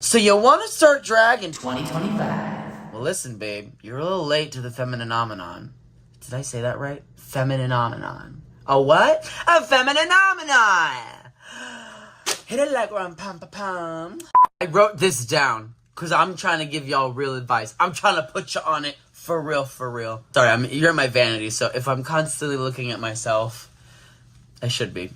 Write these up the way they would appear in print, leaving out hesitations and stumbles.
So you want to start drag in 2025? Well, listen, babe, you're a little late to the femininomenon. Did I say that right? Femininomenon. A what? A femininomenon! Hit it like rum pum pum pum. I wrote this down because I'm trying to give y'all real advice. I'm trying to put you on it for real, for real. Sorry, you're my vanity, so if I'm constantly looking at myself, I should be.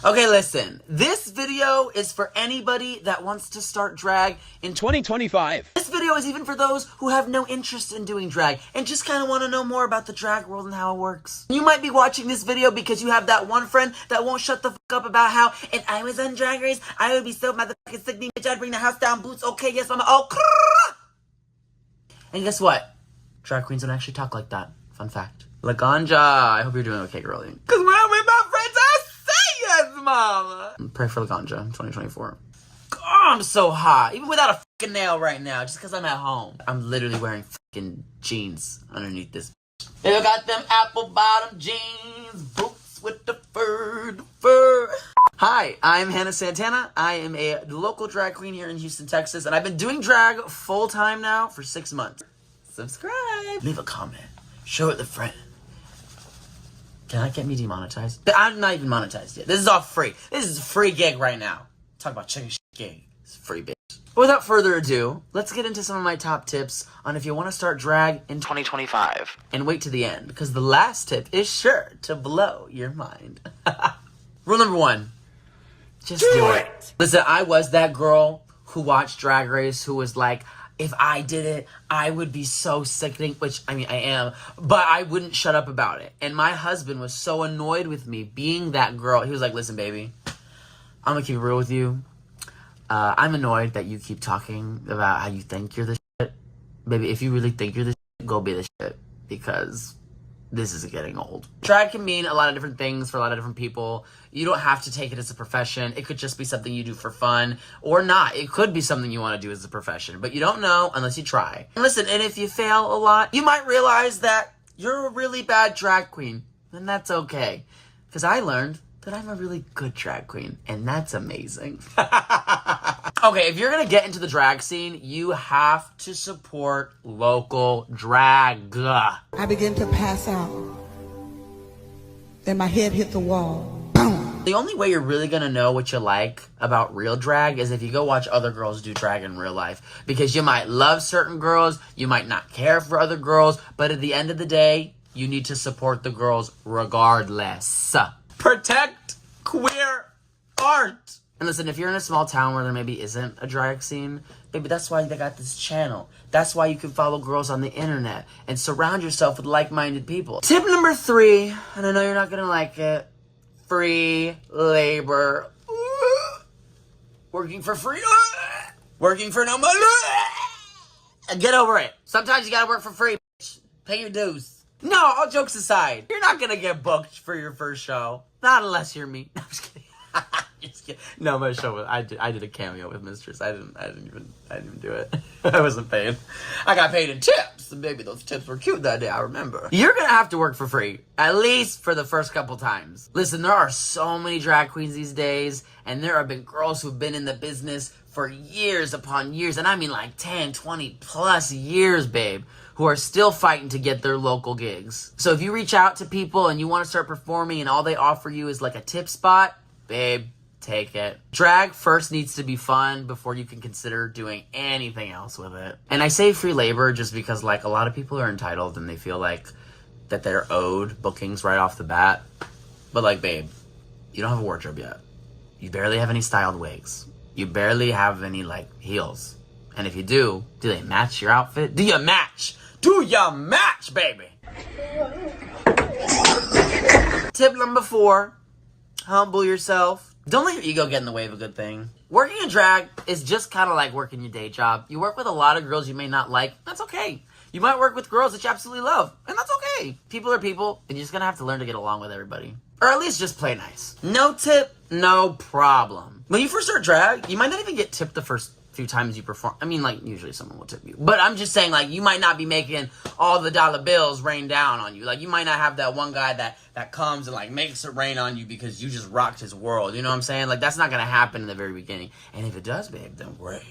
Okay, listen. This video is for anybody that wants to start drag in 2025. This video is even for those who have no interest in doing drag and just kind of want to know more about the drag world and how it works. You might be watching this video because you have that one friend that won't shut the fuck up about how if I was on Drag Race, I would be so motherfucking sick, bitch. I'd bring the house down, boots. Okay, yes, mama. Oh, and guess what? Drag queens don't actually talk like that. Fun fact. Laganja, I hope you're doing okay, girlie. Because when I'm with my friends, I say yes, mama. Pray for Laganja in 2024. Oh, I'm so hot. Even without a fucking nail right now, just because I'm at home. I'm literally wearing fucking jeans underneath this. You got them apple bottom jeans, boots with the fur. Hi, I'm Hannah Santana. I am a local drag queen here in Houston, Texas, and I've been doing drag full time now for 6 months. Subscribe. Leave a comment. Show it to a friend. Can I get me demonetized? I'm not even monetized yet. This is all free. This is a free gig right now. Talk about chicken shit gig. It's free, bitch. But without further ado, let's get into some of my top tips on if you want to start drag in 2025. And wait to the end, because the last tip is sure to blow your mind. Rule number 1. Just do it. Listen, I was that girl who watched Drag Race who was like, if I did it, I would be so sickening, which, I mean, I am, but I wouldn't shut up about it. And my husband was so annoyed with me being that girl. He was like, listen, baby, I'm gonna keep it real with you. I'm annoyed that you keep talking about how you think you're the shit. Baby, if you really think you're the shit, go be the shit, because this is getting old. Drag can mean a lot of different things for a lot of different people. You don't have to take it as a profession. It could just be something you do for fun or not. It could be something you want to do as a profession, but you don't know unless you try. And listen, and if you fail a lot, you might realize that you're a really bad drag queen, and that's okay. Because I learned that I'm a really good drag queen, and that's amazing. Okay, if you're gonna get into the drag scene, you have to support local drag. I began to pass out. Then my head hit the wall. Boom. The only way you're really gonna know what you like about real drag is if you go watch other girls do drag in real life. Because you might love certain girls, you might not care for other girls, but at the end of the day, you need to support the girls regardless. Protect queer art. And listen, if you're in a small town where there maybe isn't a drag scene, baby, that's why they got this channel. That's why you can follow girls on the internet and surround yourself with like-minded people. Tip number 3, and I know you're not gonna like it, free labor. Working for free. Working for no money. Get over it. Sometimes you gotta work for free, bitch. Pay your dues. No, all jokes aside, you're not gonna get booked for your first show. Not unless you're me. No, I'm just kidding. Just kidding. No, my show was, I did a cameo with Mistress. I didn't even do it. I wasn't paid. I got paid in tips. And maybe those tips were cute that day, I remember. You're gonna have to work for free, at least for the first couple times. Listen, there are so many drag queens these days, and there have been girls who've been in the business for years upon years, and I mean like 10, 20 plus years, babe, who are still fighting to get their local gigs. So if you reach out to people and you want to start performing and all they offer you is like a tip spot, babe, take it. Drag first needs to be fun before you can consider doing anything else with it. And I say free labor just because, like, a lot of people are entitled and they feel like that they're owed bookings right off the bat. But, like, babe, you don't have a wardrobe yet. You barely have any styled wigs. You barely have any, like, heels. And if you do they match your outfit? Do you match? Do you match, baby? Tip number 4, humble yourself. Don't let your ego get in the way of a good thing. Working in drag is just kind of like working your day job. You work with a lot of girls you may not like. That's okay. You might work with girls that you absolutely love. And that's okay. People are people. And you're just going to have to learn to get along with everybody. Or at least just play nice. No tip, no problem. When you first start drag, you might not even get tipped the first few times you perform. I mean, like, usually someone will tip you. But I'm just saying, like, you might not be making all the dollar bills rain down on you. Like, you might not have that one guy that comes and, like, makes it rain on you because you just rocked his world. You know what I'm saying? Like, that's not going to happen in the very beginning. And if it does, babe, then great.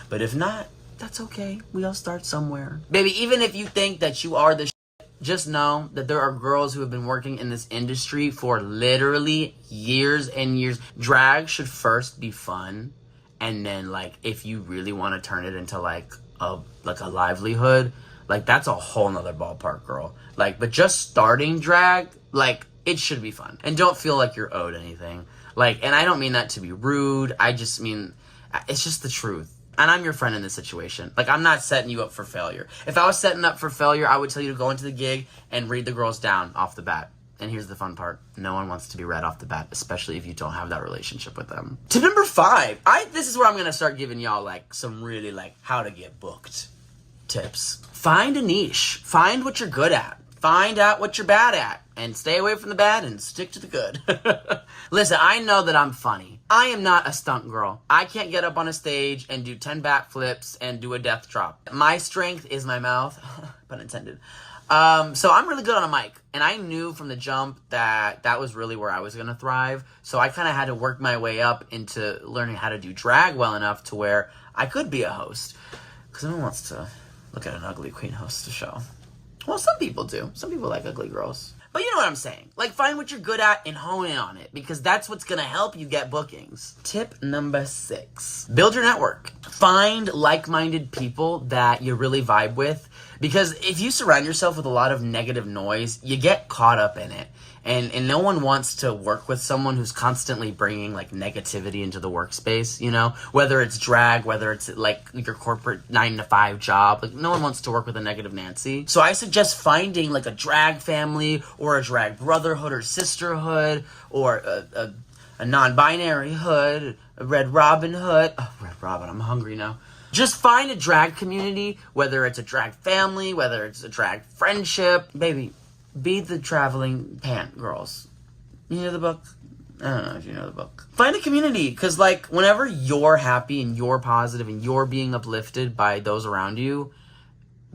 But if not, that's okay. We all start somewhere. Baby, even if you think that you are the shit, just know that there are girls who have been working in this industry for literally years and years. Drag should first be fun. And then, like, if you really want to turn it into, like a livelihood, like, that's a whole nother ballpark, girl. Like, but just starting drag, like, it should be fun. And don't feel like you're owed anything. Like, and I don't mean that to be rude. I just mean, it's just the truth. And I'm your friend in this situation. Like, I'm not setting you up for failure. If I was setting up for failure, I would tell you to go into the gig and read the girls down off the bat. And here's the fun part. No one wants to be read off the bat, especially if you don't have that relationship with them. Tip number 5. This is where I'm going to start giving y'all, like, some really, like, how to get booked tips. Find a niche. Find what you're good at. Find out what you're bad at. And stay away from the bad and stick to the good. Listen, I know that I'm funny. I am not a stunt girl. I can't get up on a stage and do 10 backflips and do a death drop. My strength is my mouth. Pun intended. So I'm really good on a mic, and I knew from the jump that was really where I was going to thrive. So I kind of had to work my way up into learning how to do drag well enough to where I could be a host. Because no one wants to look at an ugly queen host a show. Well, some people do. Some people like ugly girls. But you know what I'm saying. Like, find what you're good at and hone in on it, because that's what's going to help you get bookings. Tip number 6. Build your network. Find like-minded people that you really vibe with, because if you surround yourself with a lot of negative noise, you get caught up in it. And no one wants to work with someone who's constantly bringing, like, negativity into the workspace, you know? Whether it's drag, whether it's, like, your corporate 9-to-5 job. Like, no one wants to work with a negative Nancy. So I suggest finding, like, a drag family or a drag brotherhood or sisterhood or a non-binary hood, a Red Robin hood. Oh, Red Robin, I'm hungry now. Just find a drag community, whether it's a drag family, whether it's a drag friendship. Baby, be the traveling pant girls. You know the book? I don't know if you know the book. Find a community, because, like, whenever you're happy and you're positive and you're being uplifted by those around you,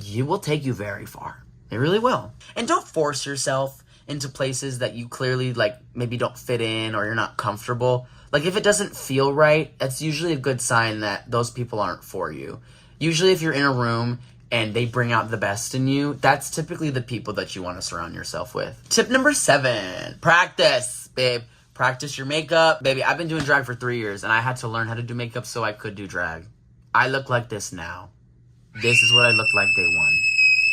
you will take you very far. It really will. And don't force yourself into places that you clearly, like, maybe don't fit in or you're not comfortable. Like, if it doesn't feel right, that's usually a good sign that those people aren't for you. Usually if you're in a room and they bring out the best in you, that's typically the people that you want to surround yourself with. Tip number 7, practice, babe. Practice your makeup. Baby, I've been doing drag for 3 years, and I had to learn how to do makeup so I could do drag. I look like this now. This is what I looked like day 1.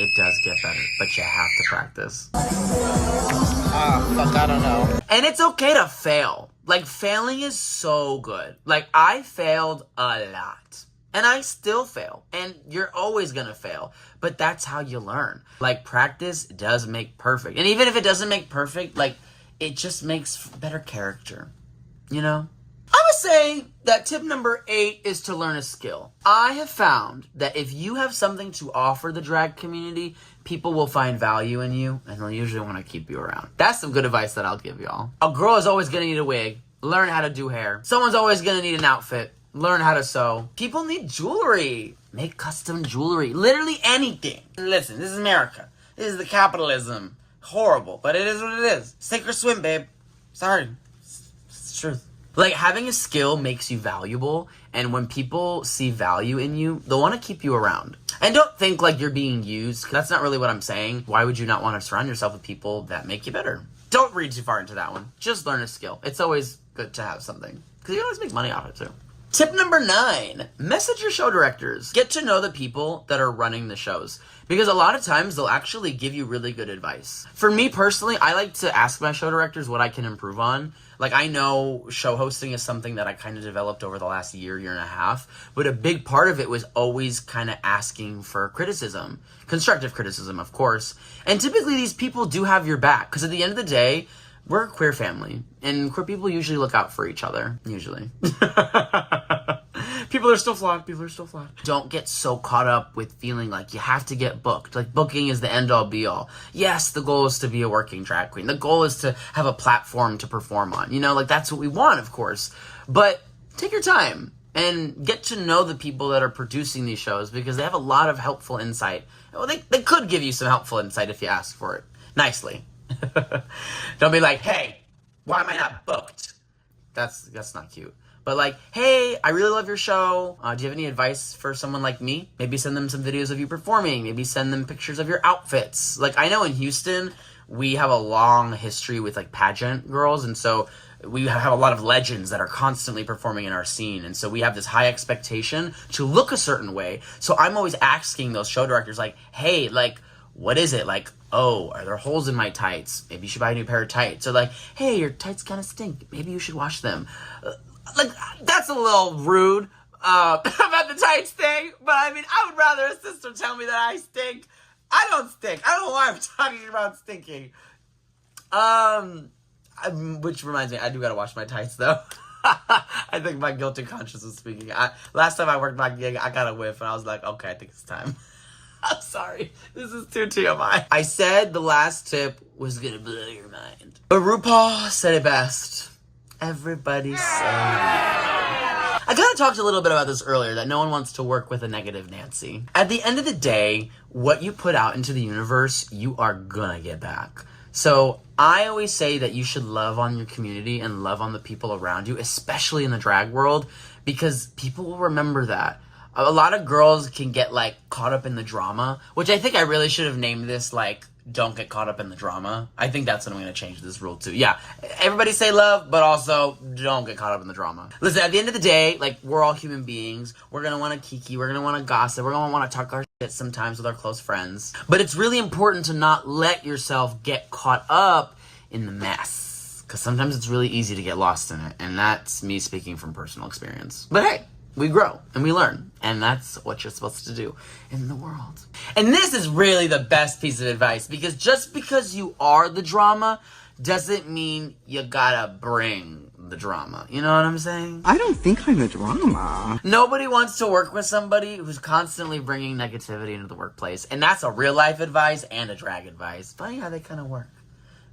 It does get better, but you have to practice. Fuck, I don't know. And it's okay to fail. Like, failing is so good. Like, I failed a lot. And I still fail. And you're always gonna fail. But that's how you learn. Like, practice does make perfect. And even if it doesn't make perfect, like, it just makes better character. You know? I would say that tip number 8 is to learn a skill. I have found that if you have something to offer the drag community, people will find value in you, and they'll usually want to keep you around. That's some good advice that I'll give y'all. A girl is always going to need a wig. Learn how to do hair. Someone's always going to need an outfit. Learn how to sew. People need jewelry. Make custom jewelry. Literally anything. Listen, this is America. This is the capitalism. Horrible, but it is what it is. Sink or swim, babe. Sorry. It's the truth. Like, having a skill makes you valuable, and when people see value in you, they'll want to keep you around. And don't think like you're being used. That's not really what I'm saying. Why would you not want to surround yourself with people that make you better? Don't read too far into that one. Just learn a skill. It's always good to have something, because you can always make money off it too. Tip number 9, message your show directors. Get to know the people that are running the shows, because a lot of times they'll actually give you really good advice. For me personally, I like to ask my show directors what I can improve on. Like, I know show hosting is something that I kind of developed over the last year and a half, but a big part of it was always kind of asking for criticism. Constructive criticism, of course. And typically these people do have your back, because at the end of the day, we're a queer family, and queer people usually look out for each other. Usually. People are still flawed. People are still flawed. Don't get so caught up with feeling like you have to get booked. Like, booking is the end-all, be-all. Yes, the goal is to be a working drag queen. The goal is to have a platform to perform on. You know, like, that's what we want, of course. But take your time and get to know the people that are producing these shows because they have a lot of helpful insight. Well, they could give you some helpful insight if you ask for it. Nicely. Don't be like, hey, why am I not booked? That's not cute. But like, hey, I really love your show. Do you have any advice for someone like me? Maybe send them some videos of you performing. Maybe send them pictures of your outfits. Like, I know in Houston, we have a long history with like pageant girls. And so we have a lot of legends that are constantly performing in our scene. And so we have this high expectation to look a certain way. So I'm always asking those show directors like, hey, like, what is it? Like, oh, are there holes in my tights? Maybe you should buy a new pair of tights. Or like, hey, your tights kind of stink. Maybe you should wash them. Like, that's a little rude about the tights thing. But I mean, I would rather a sister tell me that I stink. I don't stink. I don't know why I'm talking about stinking. Which reminds me, I do gotta wash my tights though. I think my guilty conscience was speaking. Last time I worked my gig, I got a whiff and I was like, okay, I think it's time. I'm sorry. This is too TMI. I said the last tip was gonna blow your mind. But RuPaul said it best. Everybody say I kind of talked a little bit about this earlier, that no one wants to work with a negative Nancy. At the end of the day, what you put out into the universe, you are gonna get back. So I always say that you should love on your community and love on the people around you, especially in the drag world, because people will remember that. A lot of girls can get like caught up in the drama, which I think I really should have named this like, don't get caught up in the drama. I think that's what I'm going to change this rule to. Yeah, everybody say love, but also don't get caught up in the drama. Listen, at the end of the day, like, we're all human beings. We're going to want to kiki. We're going to want to gossip. We're going to want to talk our shit sometimes with our close friends. But it's really important to not let yourself get caught up in the mess. Because sometimes it's really easy to get lost in it. And that's me speaking from personal experience. But hey, we grow and we learn, and that's what you're supposed to do in the world. And this is really the best piece of advice, because just because you are the drama doesn't mean you gotta bring the drama. You know what I'm saying? I don't think I'm the drama. Nobody wants to work with somebody who's constantly bringing negativity into the workplace, and that's a real life advice and a drag advice. Funny how they kind of work.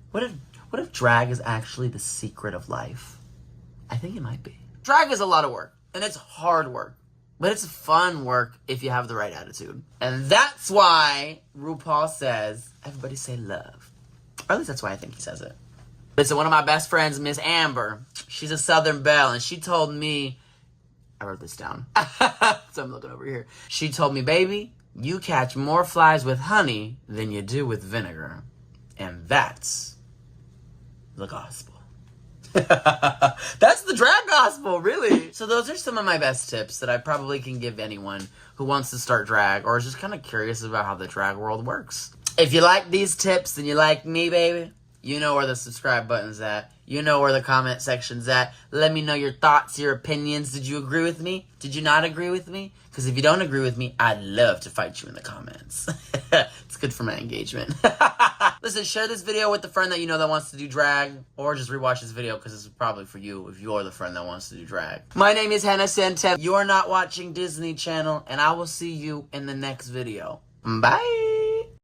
What if drag is actually the secret of life? I think it might be. Drag is a lot of work. And it's hard work, but it's fun work if you have the right attitude. And that's why RuPaul says, everybody say love. Or at least that's why I think he says it. Listen, one of my best friends, Miss Amber, she's a Southern belle, and she told me, I wrote this down, so I'm looking over here. She told me, baby, you catch more flies with honey than you do with vinegar. And that's the gospel. That's the drag gospel, really. So those are some of my best tips that I probably can give anyone who wants to start drag or is just kind of curious about how the drag world works. If you like these tips and you like me, baby, you know where the subscribe button's at. You know where the comment section's at. Let me know your thoughts, your opinions. Did you agree with me? Did you not agree with me? Because if you don't agree with me, I'd love to fight you in the comments. It's good for my engagement. Listen, share this video with the friend that you know that wants to do drag, or just rewatch this video because this is probably for you if you're the friend that wants to do drag. My name is Hannah Santem. You are not watching Disney Channel, and I will see you in the next video. Bye!